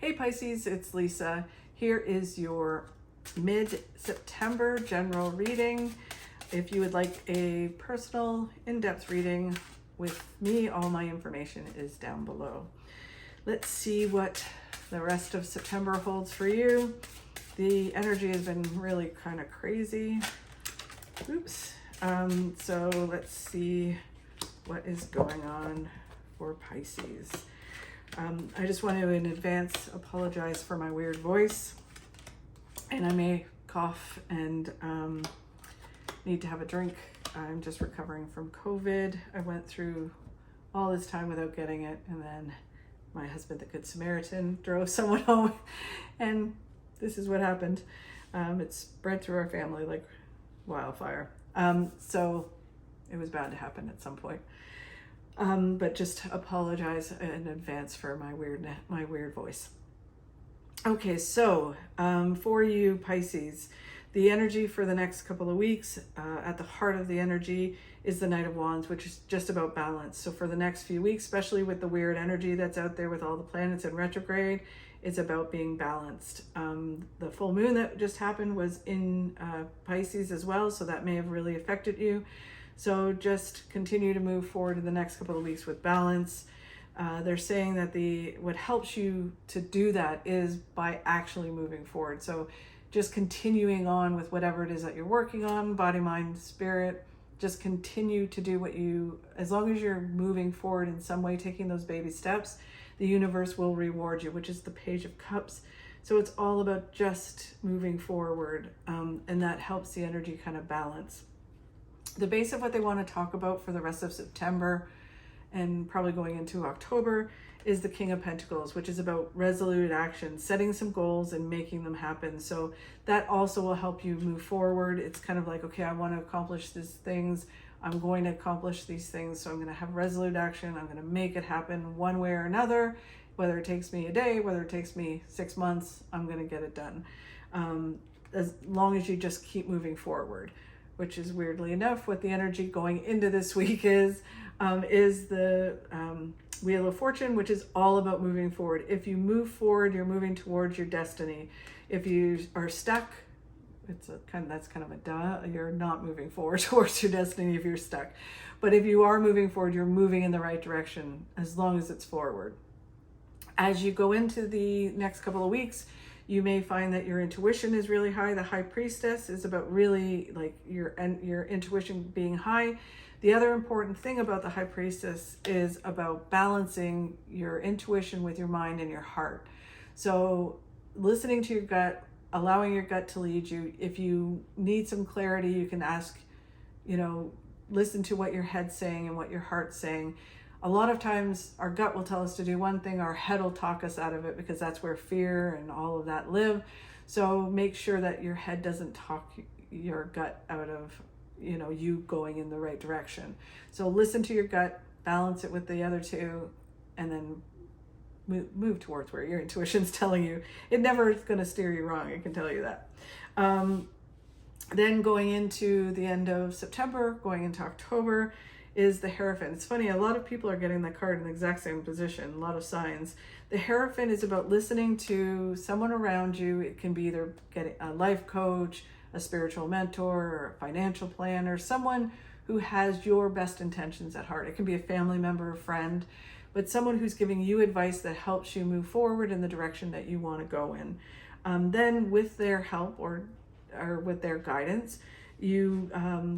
Hey Pisces, it's Lisa. Here is your mid-September general reading. If you would like a personal in-depth reading with me, all my information is down below. Let's see what the rest of September holds for you. The energy has been really kind of crazy. Oops. So let's see what is going on for Pisces. I just want to in advance apologize for my weird voice, and I may cough and need to have a drink. I'm just recovering from COVID. I went through all this time without getting it, and then my husband, the Good Samaritan, drove someone home, and this is what happened. It spread through our family like wildfire. So it was bound to happen at some point. But just apologize in advance for my weird voice. Okay, so for you Pisces, the energy for the next couple of weeks, at the heart of the energy is the Knight of Wands, which is just about balance. So for the next few weeks, especially with the weird energy that's out there with all the planets in retrograde, it's about being balanced. The full moon that just happened was in Pisces as well, so that may have really affected you. So just continue to move forward in the next couple of weeks with balance. They're saying that what helps you to do that is by actually moving forward. So just continuing on with whatever it is that you're working on, body, mind, spirit, just continue to do as long as you're moving forward in some way, taking those baby steps, the universe will reward you, which is the Page of Cups. So it's all about just moving forward, and that helps the energy kind of balance. The base of what they want to talk about for the rest of September and probably going into October is the King of Pentacles, which is about resolute action, setting some goals and making them happen. So that also will help you move forward. It's kind of like, okay, I want to accomplish these things. I'm going to accomplish these things. So I'm going to have resolute action. I'm going to make it happen one way or another, whether it takes me a day, whether it takes me 6 months, I'm going to get it done. As long as you just keep moving forward, which is weirdly enough what the energy going into this week is the Wheel of Fortune, which is all about moving forward. If you move forward, you're moving towards your destiny. If you are stuck, that's kind of a duh. You're not moving forward towards your destiny if you're stuck. But if you are moving forward, you're moving in the right direction as long as it's forward. As you go into the next couple of weeks, you may find that your intuition is really high. The High Priestess is about really like your intuition being high. The other important thing about the High Priestess is about balancing your intuition with your mind and your heart. So listening to your gut, allowing your gut to lead you. If you need some clarity, you can ask, listen to what your head's saying and what your heart's saying. A lot of times our gut will tell us to do one thing, our head will talk us out of it because that's where fear and all of that live. So make sure that your head doesn't talk your gut out of, you going in the right direction. So listen to your gut, balance it with the other two, and then move towards where your intuition's telling you. It never is going to steer you wrong, I can tell you that. Then going into the end of September, going into October, is the Hierophant. It's funny, a lot of people are getting that card in the exact same position, a lot of signs. The Hierophant is about listening to someone around you. It can be either getting a life coach, a spiritual mentor, or a financial planner, someone who has your best intentions at heart. It can be a family member, a friend, but someone who's giving you advice that helps you move forward in the direction that you want to go in. Then with their help or with their guidance, you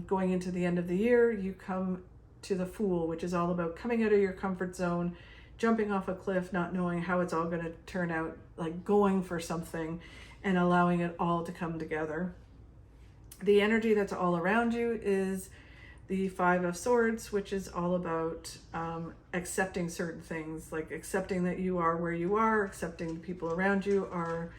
going into the end of the year, you come to the Fool, which is all about coming out of your comfort zone, jumping off a cliff, not knowing how it's all going to turn out, like going for something and allowing it all to come together. The energy that's all around you is the Five of Swords, which is all about accepting certain things, like accepting that you are where you are, accepting the people around you are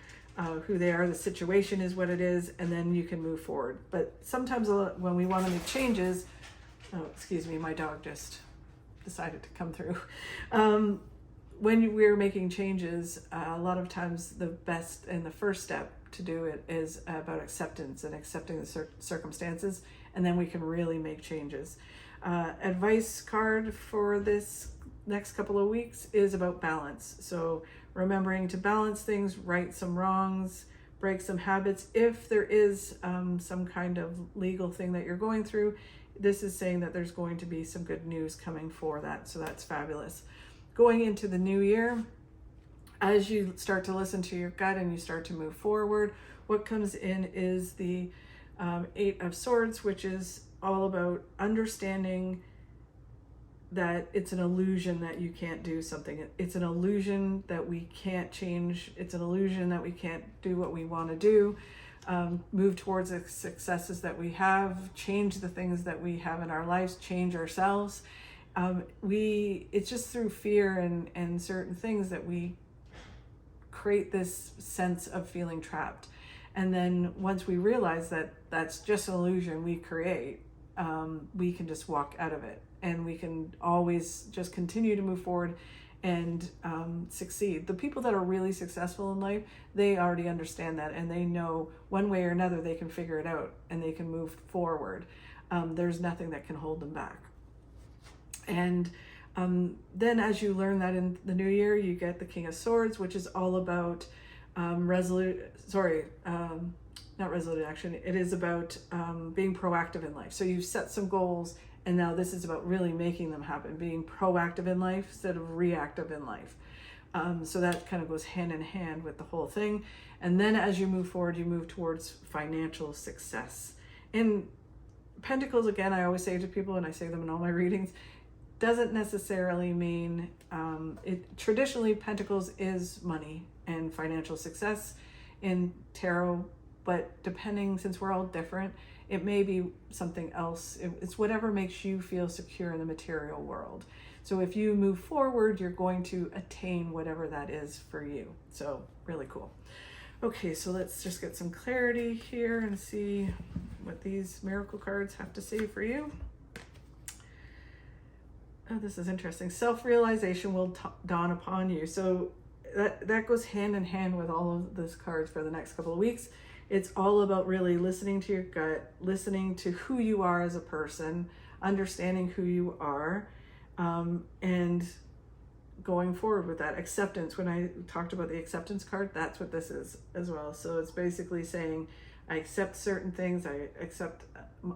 who they are, the situation is what it is, and then you can move forward. But sometimes when we want to make changes, oh, excuse me, my dog just decided to come through. When we're making changes, a lot of times the best and the first step to do it is about acceptance and accepting the circumstances, and then we can really make changes. Advice card for this next couple of weeks is about balance. So remembering to balance things, right some wrongs, break some habits. If there is some kind of legal thing that you're going through, this is saying that there's going to be some good news coming for that. So that's fabulous. Going into the new year, as you start to listen to your gut and you start to move forward, what comes in is the Eight of Swords, which is all about understanding that it's an illusion that you can't do something. It's an illusion that we can't change. It's an illusion that we can't do what we want to do. Move towards the successes that we have, change the things that we have in our lives, change ourselves. It's just through fear and certain things that we create this sense of feeling trapped. And then once we realize that that's just an illusion we create, we can just walk out of it, and we can always just continue to move forward and succeed. The people that are really successful in life, they already understand that, and they know one way or another they can figure it out and they can move forward. There's nothing that can hold them back. And then as you learn that in the new year, you get the King of Swords, which is all about not resolute action. It is about being proactive in life. So you've set some goals, and now this is about really making them happen, being proactive in life instead of reactive in life. So that kind of goes hand in hand with the whole thing. And then as you move forward, you move towards financial success. And Pentacles, again, I always say to people, and I say them in all my readings, doesn't necessarily mean, traditionally Pentacles is money and financial success in tarot, but depending, since we're all different, it may be something else. It's whatever makes you feel secure in the material world. So if you move forward, you're going to attain whatever that is for you. So really cool. Okay, so let's just get some clarity here and see what these miracle cards have to say for you. Oh, this is interesting. Self-realization will dawn upon you. So that goes hand in hand with all of these cards for the next couple of weeks. It's all about really listening to your gut, listening to who you are as a person, understanding who you are, and going forward with that. Acceptance, when I talked about the acceptance card, that's what this is as well. So it's basically saying, I accept certain things, I accept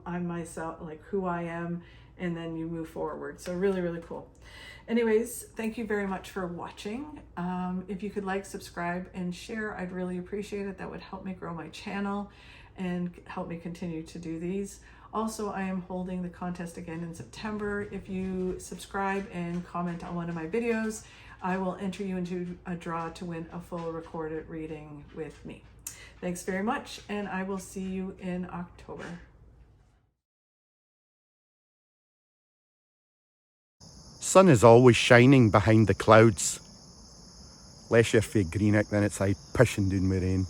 I'm myself, like who I am, and then you move forward. So really, really cool. Anyways, thank you very much for watching. If you could like, subscribe, and share, I'd really appreciate it. That would help me grow my channel and help me continue to do these. Also, I am holding the contest again in September. If you subscribe and comment on one of my videos, I will enter you into a draw to win a full recorded reading with me. Thanks very much, and I will see you in October. Sun is always shining behind the clouds. Less you're fae Greenock, then it's like pushing down with rain.